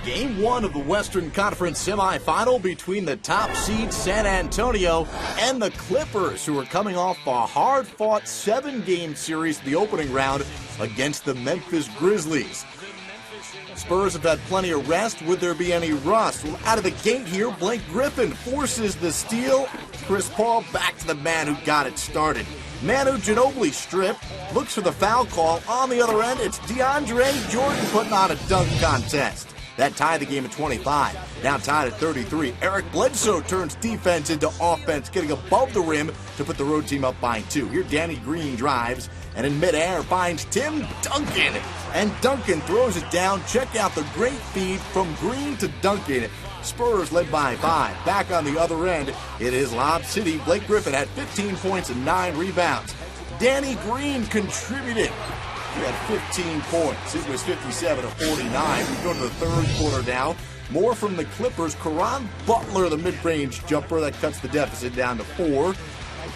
Game 1 of the Western Conference semifinal between the top seed San Antonio and the Clippers, who are coming off a hard-fought 7-game series in the opening round against the Memphis Grizzlies. Spurs have had plenty of rest. Would there be any rust? Well, out of the gate here, Blake Griffin forces the steal. Chris Paul back to the man who got it started. Manu Ginobili stripped, looks for the foul call. On the other end, it's DeAndre Jordan putting on a dunk contest. That tied the game at 25. Now tied at 33. Eric Bledsoe turns defense into offense, getting above the rim to put the road team up by 2. Here, Danny Green drives, and in midair finds Tim Duncan. And Duncan throws it down. Check out the great feed from Green to Duncan. Spurs led by 5. Back on the other end, it is Lob City. Blake Griffin had 15 points and 9 rebounds. Danny Green contributed. He had 15 points. It was 57-49. We go to the third quarter now. More from the Clippers. Caron Butler, the mid-range jumper that cuts the deficit down to 4.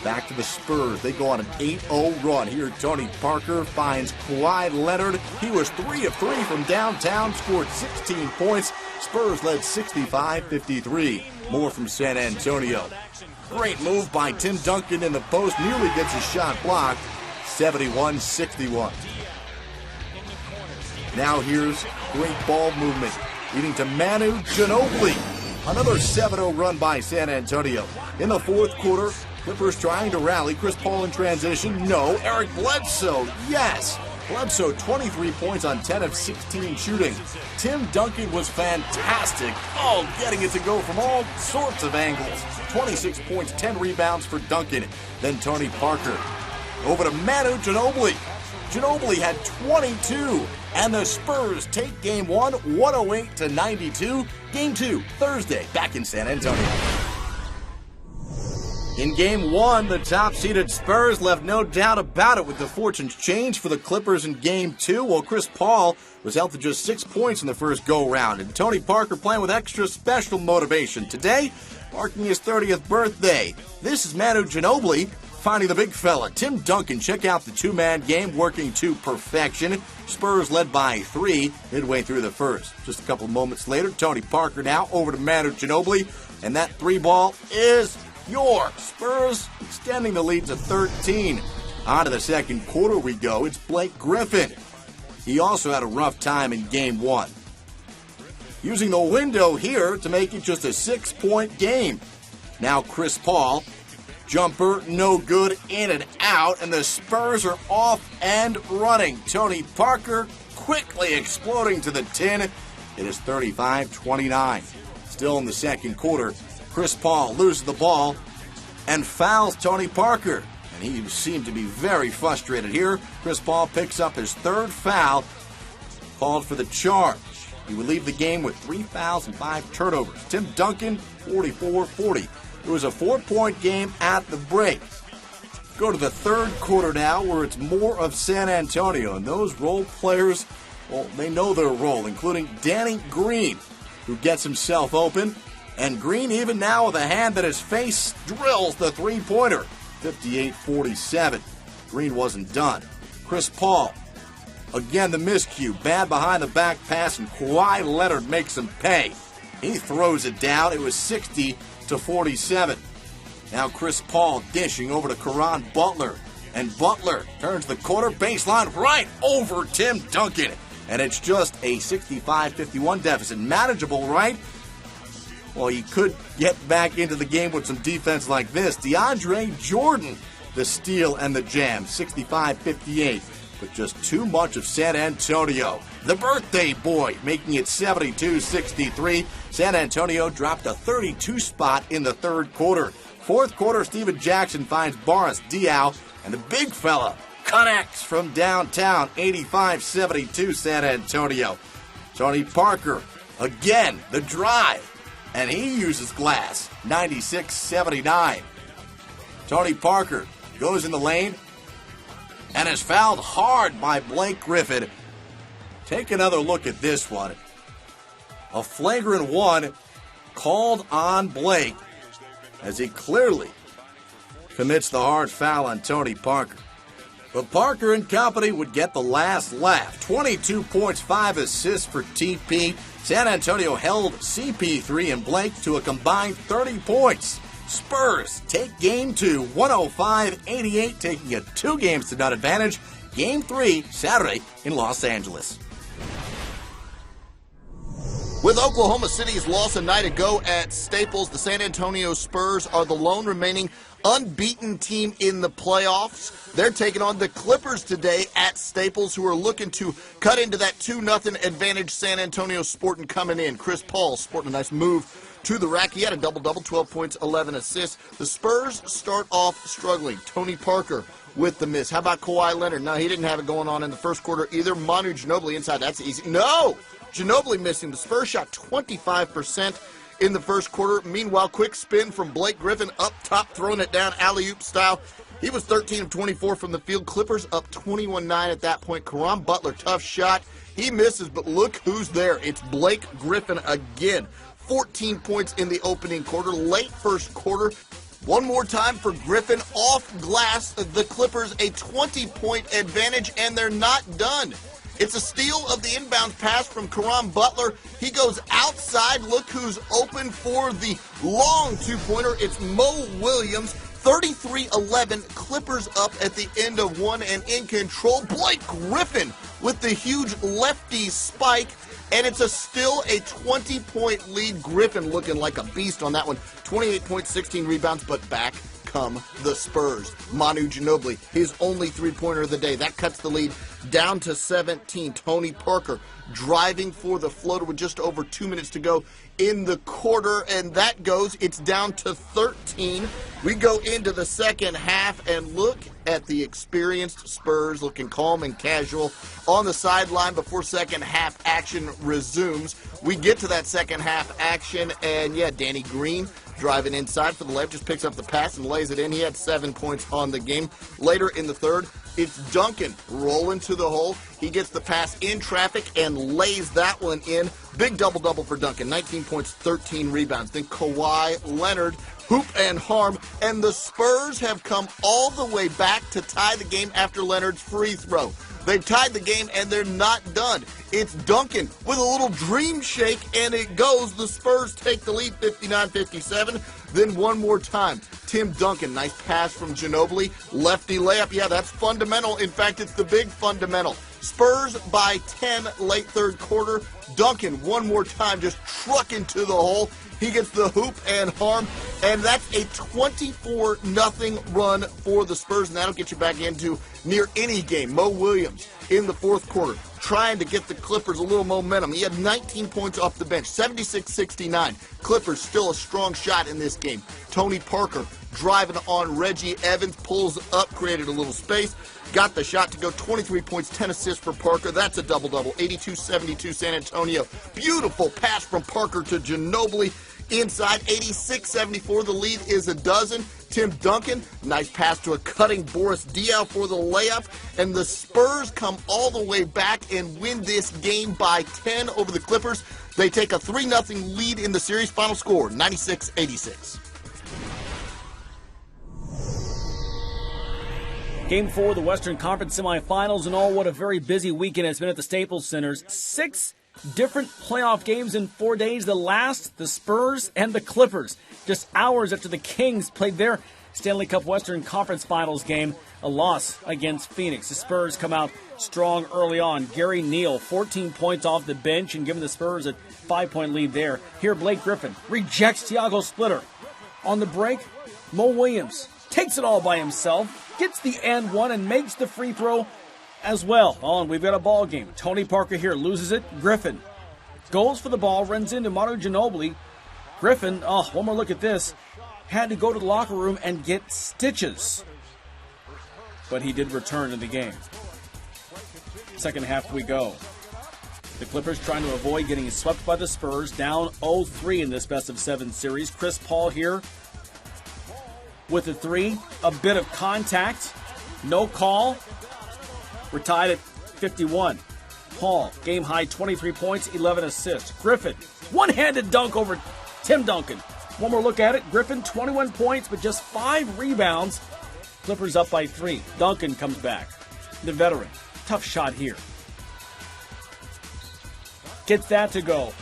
Back to the Spurs. They go on an 8-0 run. Here, Tony Parker finds Kawhi Leonard. He was 3 of 3 from downtown, scored 16 points. Spurs led 65-53. More from San Antonio. Great move by Tim Duncan in the post. Nearly gets his shot blocked. 71-61. Now here's great ball movement, leading to Manu Ginobili. Another 7-0 run by San Antonio. In the fourth quarter, Clippers trying to rally. Chris Paul in transition. No. Eric Bledsoe. Yes. Bledsoe, 23 points on 10 of 16 shooting. Tim Duncan was fantastic. Oh, getting it to go from all sorts of angles. 26 points, 10 rebounds for Duncan. Then Tony Parker. Over to Manu Ginobili. Ginobili had 22. And the Spurs take Game 1, 108-92. Game 2, Thursday, back in San Antonio. In Game 1, the top-seeded Spurs left no doubt about it with the fortunes changed for the Clippers in Game 2, while Chris Paul was held to just 6 points in the first go-round. And Tony Parker playing with extra special motivation. Today, marking his 30th birthday. This is Manu Ginobili finding the big fella. Tim Duncan, check out the two-man game working to perfection. Spurs led by 3 midway through the first. Just a couple moments later, Tony Parker now over to Manu Ginobili, and that 3-ball is yours. Spurs extending the lead to 13. On to the second quarter we go. It's Blake Griffin. He also had a rough time in Game 1. Using the window here to make it just a 6-point game. Now Chris Paul. Jumper, no good, in and out, and the Spurs are off and running. Tony Parker quickly exploding to the tin. It is 35-29. Still in the second quarter, Chris Paul loses the ball and fouls Tony Parker. And he seemed to be very frustrated here. Chris Paul picks up his 3rd foul, called for the charge. He would leave the game with 3 fouls and 5 turnovers. Tim Duncan, 44-40. It was a 4-point game at the break. Go to the third quarter now, where it's more of San Antonio. And those role players, well, they know their role, including Danny Green, who gets himself open. And Green, even now with a hand that his face, drills the 3-pointer. 58-47. Green wasn't done. Chris Paul, again the miscue. Bad behind the back pass, and Kawhi Leonard makes him pay. He throws it down. It was 60-47. Now Chris Paul dishing over to Caron Butler. And Butler turns the corner baseline right over Tim Duncan. And it's just a 65-51 deficit. Manageable, right? Well, he could get back into the game with some defense like this. DeAndre Jordan, the steal and the jam. 65-58. But just too much of San Antonio. The birthday boy making it 72-63. San Antonio dropped a 32 spot in the third quarter. Fourth quarter, Steven Jackson finds Boris Diaw, and the big fella connects from downtown. 85-72 San Antonio. Tony Parker, again, the drive, and he uses glass. 96-79. Tony Parker goes in the lane and is fouled hard by Blake Griffin. Take another look at this one. A flagrant one called on Blake as he clearly commits the hard foul on Tony Parker. But Parker and company would get the last laugh. 22 points, 5 assists for TP. San Antonio held CP3 and Blake to a combined 30 points. Spurs take Game 2, 105-88, taking a 2-games-to-none advantage. Game 3, Saturday in Los Angeles. With Oklahoma City's loss a night ago at Staples, the San Antonio Spurs are the lone remaining unbeaten team in the playoffs. They're taking on the Clippers today at Staples, who are looking to cut into that 2-0 advantage San Antonio sporting coming in. Chris Paul sporting a nice move to the rack. He had a double-double, 12 points, 11 assists. The Spurs start off struggling. Tony Parker with the miss. How about Kawhi Leonard? No, he didn't have it going on in the first quarter either. Manu Ginobili inside. That's easy. No! Ginobili missing. The Spurs shot 25% in the first quarter. Meanwhile, quick spin from Blake Griffin up top, throwing it down alley-oop style. He was 13 of 24 from the field. Clippers up 21-9 at that point. Caron Butler, tough shot. He misses, but look who's there. It's Blake Griffin again. 14 points in the opening quarter. Late first quarter. One more time for Griffin off glass. The Clippers a 20-point advantage, and they're not done. It's a steal of the inbound pass from Caron Butler. He goes outside. Look who's open for the long two-pointer. It's Mo Williams. 33-11. Clippers up at the end of one and in control. Blake Griffin with the huge lefty spike. And it's still a 20-point lead. Griffin looking like a beast on that one. 28 points, 16 rebounds, but back come the Spurs. Manu Ginobili, his only three-pointer of the day. That cuts the lead down to 17. Tony Parker driving for the floater with just over 2 minutes to go in the quarter, and that goes. It's down to 13. We go into the second half, and look at the experienced Spurs looking calm and casual on the sideline before second half action resumes. We get to that second half action, and yeah, Danny Green driving inside for the left, just picks up the pass and lays it in. He had 7 points on the game. Later in the third, it's Duncan rolling to the hole. He gets the pass in traffic and lays that one in. Big double-double for Duncan. 19 points, 13 rebounds. Then Kawhi Leonard, hoop and harm. And the Spurs have come all the way back to tie the game after Leonard's free throw. They've tied the game, and they're not done. It's Duncan with a little dream shake, and it goes. The Spurs take the lead 59-57. Then one more time, Tim Duncan. Nice pass from Ginobili. Lefty layup. Yeah, that's fundamental. In fact, it's the big fundamental. Spurs by 10 late third quarter. Duncan one more time just trucking to the hole. He gets the hoop and harm, and that's a 24-0 run for the Spurs, and that'll get you back into near any game. Mo Williams in the fourth quarter trying to get the Clippers a little momentum. He had 19 points off the bench, 76-69. Clippers still a strong shot in this game. Tony Parker driving on Reggie Evans, pulls up, created a little space, got the shot to go. 23 points, 10 assists for Parker. That's a double-double. 82-72 San Antonio. Beautiful pass from Parker to Ginobili. Inside, 86-74. The lead is a dozen. Tim Duncan, nice pass to a cutting Boris Diaw for the layup. And the Spurs come all the way back and win this game by 10 over the Clippers. They take a 3-0 lead in the series. Final score, 96-86. Game 4 of the Western Conference semifinals, and what a very busy weekend it's been at the Staples Centers. 6 different playoff games in 4 days. The last, the Spurs and the Clippers. Just hours after the Kings played their Stanley Cup Western Conference Finals game, a loss against Phoenix. The Spurs come out strong early on. Gary Neal, 14 points off the bench and giving the Spurs a 5-point lead there. Here, Blake Griffin rejects Thiago Splitter. On the break, Mo Williams takes it all by himself, gets the and one, and makes the free throw as well. And we've got a ball game. Tony Parker here loses it. Griffin goes for the ball, runs into Manu Ginobili. Griffin, one more look at this, had to go to the locker room and get stitches. But he did return to the game. Second half we go. The Clippers trying to avoid getting swept by the Spurs, down 0-3 in this best-of-7 series. Chris Paul here with the three. A bit of contact. No call. We're tied at 51. Paul, game high, 23 points, 11 assists. Griffin, one-handed dunk over Tim Duncan. One more look at it. Griffin, 21 points, but just 5 rebounds. Clippers up by 3. Duncan comes back. the veteran. Tough shot here. Gets that to go.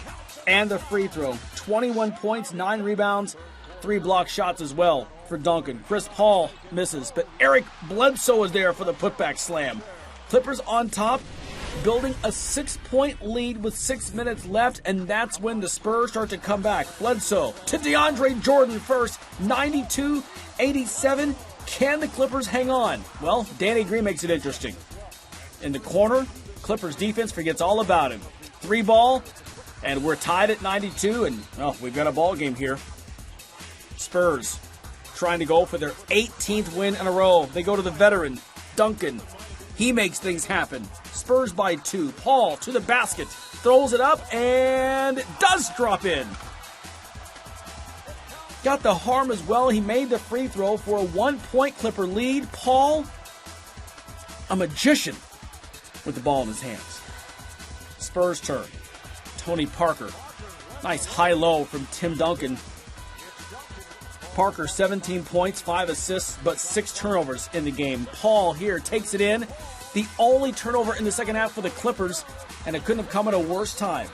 And the free throw. 21 points, 9 rebounds, 3 block shots as well for Duncan. Chris Paul misses, but Eric Bledsoe is there for the putback slam. Clippers on top, building a 6-point lead with 6 minutes left, and that's when the Spurs start to come back. Bledsoe to DeAndre Jordan first, 92-87. Can the Clippers hang on? Well, Danny Green makes it interesting. In the corner, Clippers defense forgets all about him. 3 ball, and we're tied at 92, and we've got a ball game here. Spurs trying to go for their 18th win in a row. They go to the veteran, Duncan. He makes things happen. Spurs by 2. Paul to the basket, throws it up, and it does drop in. Got the harm as well. He made the free throw for a 1-point Clipper lead. Paul, a magician with the ball in his hands. Spurs turn. Tony Parker. Nice high-low from Tim Duncan. Parker, 17 points, 5 assists, but 6 turnovers in the game. Paul here takes it in. The only turnover in the second half for the Clippers, and it couldn't have come at a worse time.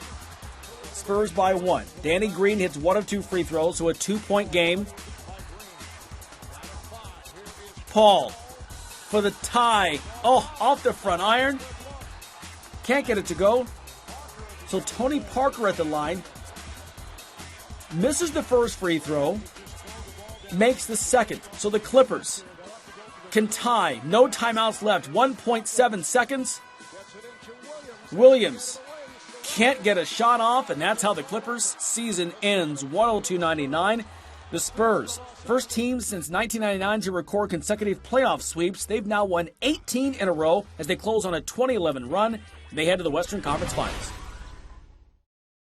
Spurs by 1. Danny Green hits 1 of 2 free throws, so a 2-point game. Paul for the tie. Oh, off the front iron. Can't get it to go. So Tony Parker at the line. Misses the first free throw. Makes the second. So the Clippers can tie. No timeouts left. 1.7 seconds. Williams can't get a shot off, and that's how the Clippers season ends. 102-99. The Spurs, first team since 1999 to record consecutive playoff sweeps. They've now won 18 in a row as they close on a 2011 run. They head to the Western Conference Finals.